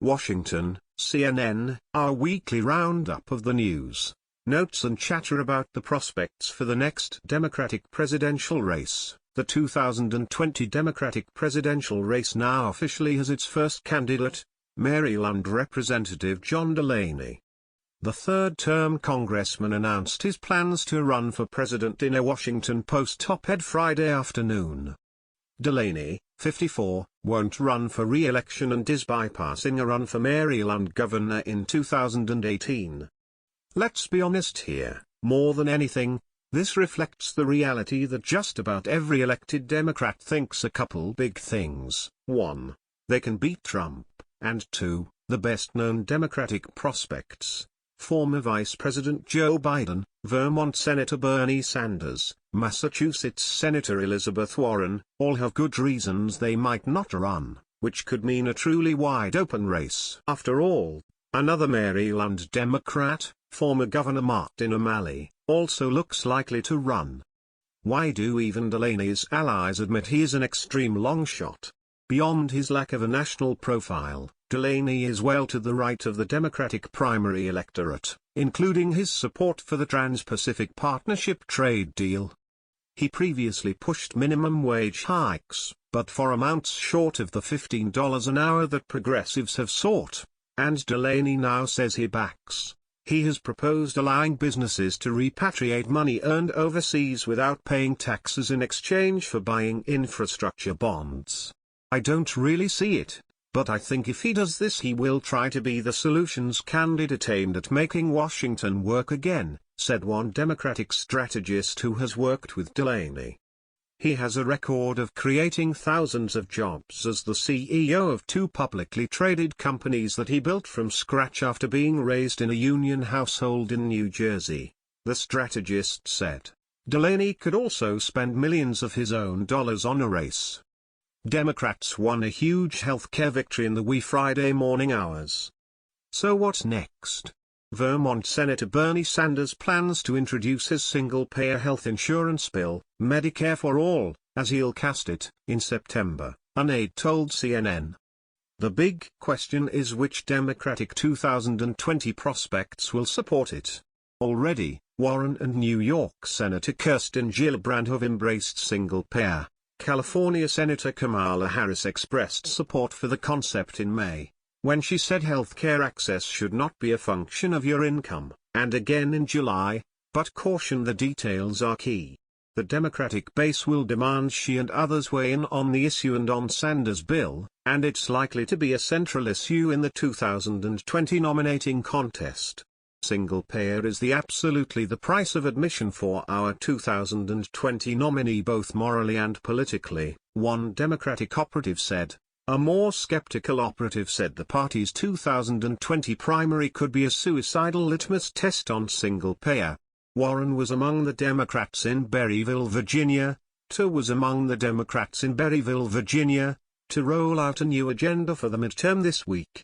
Washington, CNN, our weekly roundup of the news, notes and chatter about the prospects for the next Democratic presidential race. The 2020 Democratic presidential race now officially has its first candidate, Maryland Representative John Delaney. The third-term congressman announced his plans to run for president in a Washington Post op-ed Friday afternoon. Delaney, 54, won't run for re-election and is bypassing a run for Maryland governor in 2018. Let's be honest here, more than anything, this reflects the reality that just about every elected Democrat thinks a couple big things: 1. They can beat Trump, and 2. The best-known Democratic prospects, former Vice President Joe Biden, Vermont Senator Bernie Sanders, Massachusetts Senator Elizabeth Warren, all have good reasons they might not run, which could mean a truly wide-open race. After all, another Maryland Democrat, former Governor Martin O'Malley, also looks likely to run. Why do even Delaney's allies admit he is an extreme long shot? Beyond his lack of a national profile, Delaney is well to the right of the Democratic primary electorate, including his support for the Trans-Pacific Partnership trade deal. He previously pushed minimum wage hikes, but for amounts short of the $15 an hour that progressives have sought, and Delaney now says he backs. He has proposed allowing businesses to repatriate money earned overseas without paying taxes in exchange for buying infrastructure bonds. I don't really see it, but I think if he does this he will try to be the solutions candidate aimed at making Washington work again, said one Democratic strategist who has worked with Delaney. He has a record of creating thousands of jobs as the CEO of 2 publicly traded companies that he built from scratch after being raised in a union household in New Jersey, the strategist said. Delaney could also spend millions of his own dollars on a race. Democrats won a huge healthcare victory in the wee Friday morning hours. So what next? Vermont Senator Bernie Sanders plans to introduce his single-payer health insurance bill, Medicare for All, as he'll cast it, in September, an aide told CNN. The big question is which Democratic 2020 prospects will support it. Already, Warren and New York Senator Kirsten Gillibrand have embraced single-payer. California Senator Kamala Harris expressed support for the concept in May, when she said health care access should not be a function of your income, and again in July, but cautioned the details are key. The Democratic base will demand she and others weigh in on the issue and on Sanders' bill, and it's likely to be a central issue in the 2020 nominating contest. Single-payer is absolutely the price of admission for our 2020 nominee both morally and politically, one Democratic operative said. A more skeptical operative said the party's 2020 primary could be a suicidal litmus test on single-payer. Warren was among the Democrats in Berryville, Virginia, was among the Democrats in Berryville, Virginia, to roll out a new agenda for the midterm this week.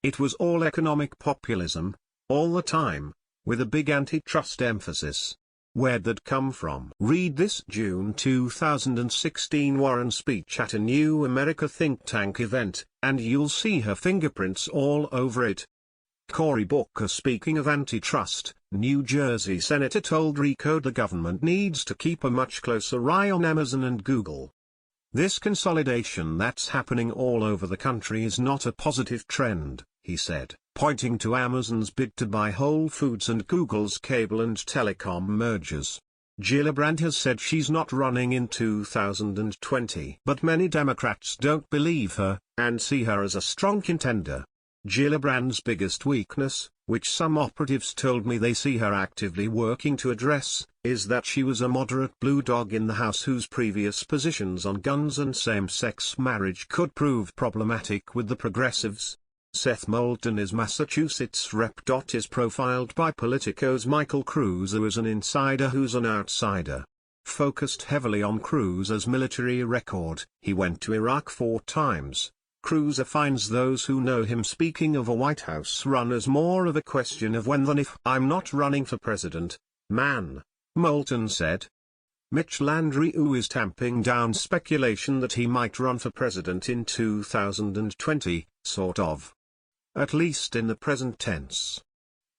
It was all economic populism, all the time, with a big antitrust emphasis. Where'd that come from? Read this June 2016 Warren speech at a New America think tank event, and you'll see her fingerprints all over it. Cory Booker, speaking of antitrust, New Jersey Senator told Recode the government needs to keep a much closer eye on Amazon and Google. This consolidation that's happening all over the country is not a positive trend, he said, pointing to Amazon's bid to buy Whole Foods and Google's cable and telecom mergers. Gillibrand has said she's not running in 2020. But many Democrats don't believe her, and see her as a strong contender. Gillibrand's biggest weakness, which some operatives told me they see her actively working to address, is that she was a moderate blue dog in the House whose previous positions on guns and same-sex marriage could prove problematic with the progressives. Seth Moulton is Massachusetts rep. Is profiled by Politico's Michael Cruiser as an insider who's an outsider. Focused heavily on Cruiser's military record, he went to Iraq 4 times. Cruiser finds those who know him speaking of a White House run as more of a question of when than if. I'm not running for president, man, Moulton said. Mitch Landrieu is tamping down speculation that he might run for president in 2020, sort of. at least in the present tense.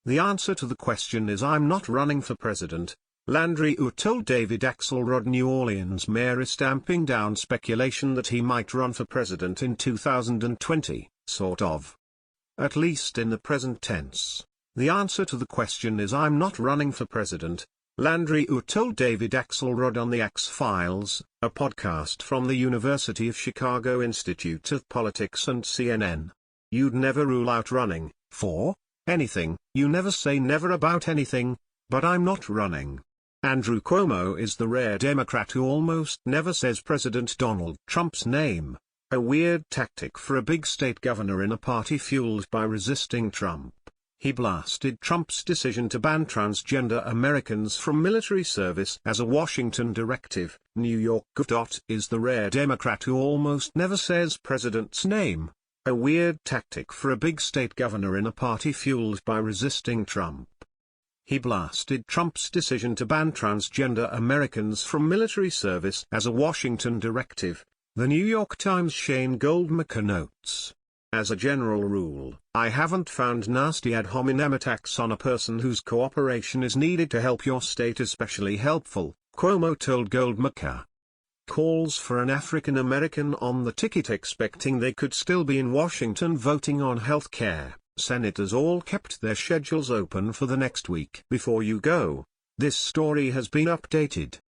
The answer to the question is I'm not running for president, Landry told David Axelrod. New Orleans mayor is stamping down speculation that he might run for president in 2020, sort of. At least in the present tense. The answer to the question is I'm not running for president, Landry told David Axelrod on the Axe Files, a podcast from the University of Chicago Institute of Politics and CNN. You'd never rule out running for anything, you never say never about anything, but I'm not running. Andrew Cuomo is the rare Democrat who almost never says President Donald Trump's name, a weird tactic for a big state governor in a party fueled by resisting Trump. He blasted Trump's decision to ban transgender Americans from military service as a Washington directive. New York is the rare Democrat who almost never says president's name, a weird tactic for a big state governor in a party fueled by resisting Trump. He blasted Trump's decision to ban transgender Americans from military service as a Washington directive, the New York Times' Shane Goldmacher notes. As a general rule, I haven't found nasty ad hominem attacks on a person whose cooperation is needed to help your state especially helpful, Cuomo told Goldmacher. Calls for an African American on the ticket expecting they could still be in Washington voting on health care. Senators all kept their schedules open for the next week. Before you go, this story has been updated.